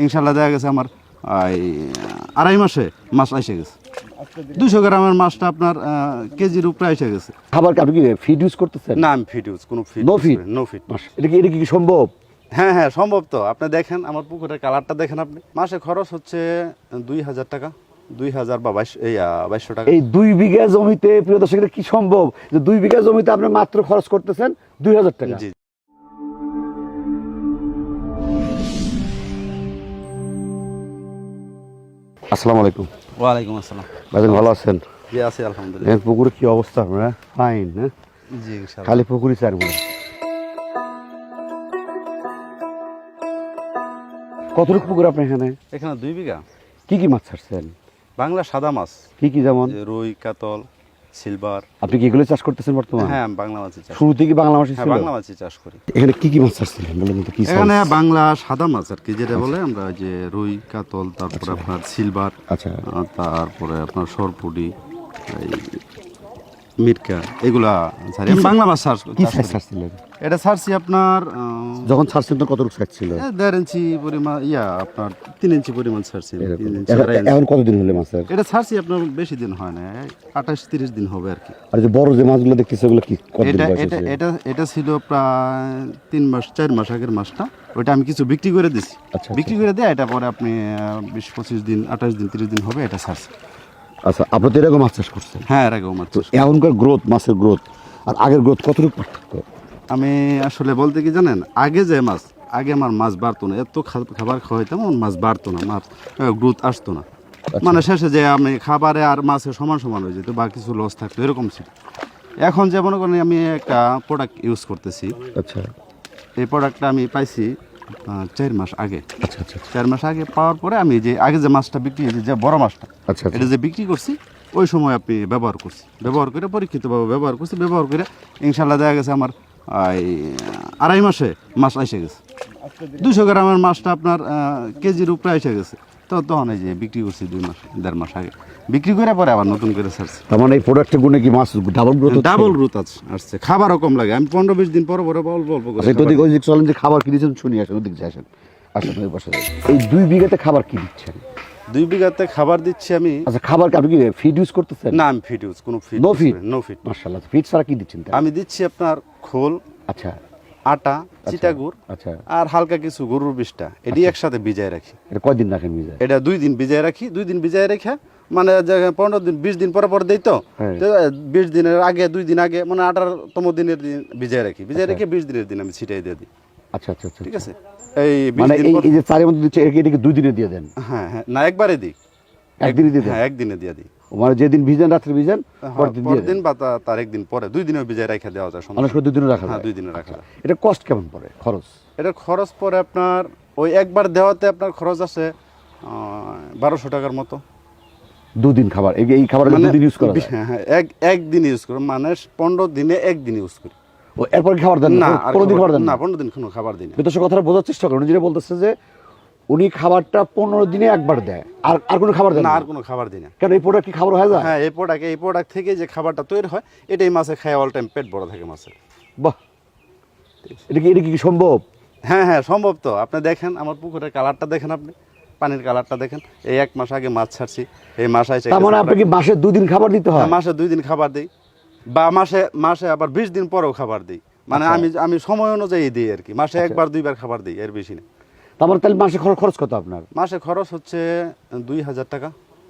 ইনশাল্লাহ দেখা গেছে আমার আড়াই মাসে মাছ এসে গেছে। 200 গ্রামের মাছটা আপনার কেজির উপরে এসে গেছে। খাবার আপনি কি ফিড ইউজ করতেছেন? না, আমি ফিড ইউজ কোনো feed no feed? No feed. এটা কি সম্ভব? হ্যাঁ হ্যাঁ সম্ভব। তো আপনি দেখেন আমার পুকুরের কালারটা দেখেন আপনি। মাসে খরচ হচ্ছে 2000 টাকা, 2000 বা 2200 টাকা। এই 2 বিঘা জমিতে প্রিয় দর্শক এটা কি সম্ভব যে 2 বিঘা জমিতে আপনি মাত্র খরচ করতেছেন 2000 টাকা? জি। আসসালামু আলাইকুম। ওয়ালাইকুম আসসালাম। ভাইজান ভালো আছেন? জি আছি আলহামদুলিল্লাহ। এই পুকুরের কি অবস্থা আপনারা? ফাইন না? জি ইনশাআল্লাহ। খালি পুকুরই ছাড়বো। কতটুকু পুকুর আপনার এখানে? এখানে 2 বিঘা। কি কি মাছ ছাড়ছেন? বাংলা সাদা মাছ। কি কি যেমন? রুই, কাতল, সিলভার। আপনি কি এগুলো চাষ করতেছেন বর্তমানে? হ্যাঁ বাংলা মাছই চাষ। শুরু থেকে বাংলা মাছই হ্যাঁ ছিল? বাংলা মাছই চাষ করি। এখানে কি কি মাছ ছাড়ছিলেন বলুন তো? কি এখানে বাংলা সাদা মাছ আর কি যেটা বলে আমরা যে রুই, কাতল, তারপরে আপনার সিলভার, আচ্ছা তারপরে আপনার সরপুটি, এই মিরকা, এগুলা ছাড়ি। আমি বাংলা মাছ চাষ কি চাষ সাইজ করি। ছাড়ছিলেন? এটা ছাড়ছি আপনার যখন ছাড়ছেন তো কতটুকু সাইজ ছিল? 1.5 ইঞ্চি পরিমাণ, আপনার 3 ইঞ্চি পরিমাণ ছাড়ছি। 3 ইঞ্চি, এখন 2.5 ইঞ্চি। এখন কতদিন হলো মাছের? এটা ছাড়ছি আপনার বেশি দিন হয় না, 28-30 দিন হবে আর কি। আর যে বড় যে মাছগুলো দেখতেছি ওগুলো কি কতদিন এটা বয়স এটা হয়েছে? এটা এটা ছিল প্রায় 3 মাস 4 মাস আগের মাছটা। ওইটা আমি কিছু বিক্রি করে দিছি। আচ্ছা, বিক্রি করে দেয় এটা পরে আপনি 20-25 দিন, 28 দিন, 30 দিন হবে এটা ছাড়ছে। আচ্ছা, আপনি তো এরকম মাছ চাষ করছেন। হ্যাঁ এর আগেও মাছ তো চাষ। এখনকার গ্রোথ, মাছের গ্রোথ আর আগের গ্রোথ কতটুকু পার্থক্য? আমি আসলে বলতে কি জানেন, আগে যে মাছ, আগে আমার মাছ বাড়তো না, এত খাবার খাওয়াইতাম আমার মাছ বাড়তো না, মাছ গ্রোথ আসতো না। মানে শেষে যে আমি খাবারে আর মাছের সমান সমান হয়ে যেত বা কিছু লস থাকতো, এরকম ছিল। এখন যে মনে করেন আমি একটা প্রোডাক্ট ইউজ করতেছি। আচ্ছা এই প্রোডাক্টটা আমি পাইছি 4 মাস আগে। আচ্ছা আচ্ছা 4 মাস আগে পাওয়ার পরে আমি যে আগে যে মাছটা বিক্রি হয়েছে, যে বড় মাছটা, আচ্ছা এটা যে বিক্রি করছি ওই সময় আপনি ব্যবহার করছি, ব্যবহার করে পরীক্ষিতভাবে ব্যবহার করছি, ব্যবহার করে ইনশাল্লাহ দেখা গেছে আমার আড়াই মাসে মাছ এসে গেছে। 200 গ্রামের মাছটা আপনার কেজির উপরে এসে গেছে। তো তখন এই যে বিক্রি করছি 2 মাস 1.5 মাস আগে বিক্রি করে পরে আবার নতুন করে ছাড়ছি। তার মানে এই প্রোডাক্টের গুণে কি মাছ ডাবল গ্রোথ? ডাবল গ্রোথ আসছে, খাবারও কম লাগে। আমি 15-20 দিন পরে পরে অল্প অল্প করে আচ্ছা, ওদিকে ওই যে চলেন যে খাবার কি দিচ্ছেন শুনি, আসেন ওদিকে আসেন, আসেন ওই পাশে। এই 2 বিঘাতে খাবার কি দিচ্ছেন? 2 বিঘাতে খাবার দিচ্ছি আমি। আচ্ছা, খাবার কি আপনি কি ফিড ইউজ করতেছেন? না, আমি ফিড ইউজ কোনো feed no feed? No feed. মাশাআল্লাহ। ফিড ছাড়া কি দিচ্ছেন? আমি দিচ্ছি আপনার খোল, আচ্ছা আটা, চিটাগুড় আচ্ছা। আর হালকা কিছু গরুর বিষটা, এটি একসাথে ভিজায় রাখি। এটা কয়দিন রাখেন ভিজায়? এটা 2 দিন ভিজায় রাখি। 2 দিন ভিজায় রেখে মানে 15 দিন 20 দিন পরে পরে দেই। তো হ্যাঁ। 20 দিনের আগে 2 দিন আগে মানে 18তম দিনের দিন ভিজায় রাখি। ভিজায় রেখে 20 দিনের দিন আমি ছিটাই দিয়ে দিই। আচ্ছা আচ্ছা আচ্ছা। ঠিক আছে। এই 20 মানে দিন এই যে চারের মধ্যে দিচ্ছে এটাকে 2 দিনে দিয়ে দেন? হ্যাঁ হ্যাঁ, না একবারে দিই। একদিনে দিয়ে দেন? হ্যাঁ একদিনে দিয়ে দিই। মানে যেদিন ভিজেন রাত্রে ভিজেন পরের দিন দিয়ে দেন? দিন বা তার একদিন পরে 2 দিনও ভিজায় রেখে দেওয়া যায়। অনেক সময় 2 দিনও রাখা হ্যাঁ যায়? 2 দিনে রাখা যায়। এটা কষ্ট কেমন পড়ে, খরচ? এটার খরচ পড়ে আপনার ওই একবার দেওয়াতে আপনার খরচ আছে 1200 টাকার মতো। 2 দিন খাবার, এই খাবার 2 দিন ইউজ করা যায়? হ্যাঁ হ্যাঁ, একদিন ইউজ করি, মানে 15 দিনে একদিন ইউজ করি। ও এরপর খাবার দেন না? আর 15 দিন খাবার দেন না, না? 15 দিন কোনো খাবার দিই না। দর্শক কথাটা বোঝার চেষ্টা করুন। যেটা বলতেছে যে উনি খাবারটা 15 দিনে একবার দেয়, আর কোনো খাবার দেন না, না? আর কোনো খাবার দিই না। কেন, এই প্রোডাক্ট কি খাবার হয়ে যায়? হ্যাঁ, এই প্রোডাক্ট থেকে যে খাবারটা তৈরি হয় এটাই মাছে খায়, অল টাইম পেট ভরা থাকে মাছের। বাহ, এটা কি সম্ভব? হ্যাঁ হ্যাঁ সম্ভব। তো আপনি দেখেন আমার পুকুরের কালারটা দেখেন, আপনি পানির কালারটা দেখেন। এই 1 মাস আগে মাছ ছাড়ছি, এই মাস আইছে। তার মানে আপনাকে মাসে 2 দিন খাবার দিতে হয়? মাসে 2 দিন খাবার দিই, বা মাসে আবার 20 দিন পরেও খাবার দিই। মানে আমি সময় অনুযায়ী দিই আর কি। মাসে একবার 2বার খাবার দিই, এর বেশি না। তার মানে তাহলে মাসে খরচ কত আপনার? মাসে খরচ হচ্ছে 2000 টাকা,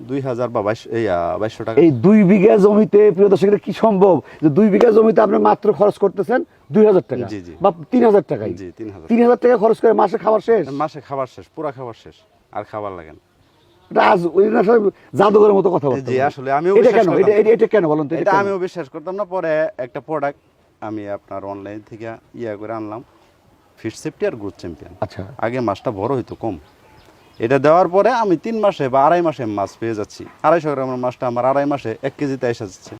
2000 বা 2200 টাকা। এই 2 বিঘা জমিতে প্রিয় দর্শক এটা কি সম্ভব যে 2 বিঘা জমিতে আপনি মাত্র খরচ করতেছেন 2000 টাকা? জি, জি। বা 3000 টাকাই? জি 3000। 3000 টাকা খরচ করে মাসে খাবার শেষ? মাসে খাবার শেষ, পুরা খাবার শেষ, আর খাবার লাগে না। এটা আজ ওই না সব জাদুঘরের মতো কথা বলতে। জি আসলে আমিও এটা বিশ্বাস কেন, করতাম না। এটা কেন বলুন তো? এটা আমিও বিশ্বাস করতাম না। পরে একটা প্রোডাক্ট আমি আপনার অনলাইন থেকে করে আনলাম, ফিশ সেফটি আর গ্রোথ চ্যাম্পিয়ন। আচ্ছা, আগে মাছটা বড় হইতো কম, এটা দেওয়ার পরে আমি 3 মাসে বা আড়াই মাসে মাছ পেয়ে যাচ্ছি। 250 গ্রামের মাছটা আমার আড়াই মাসে 1 কেজিতে এসে যাচ্ছে।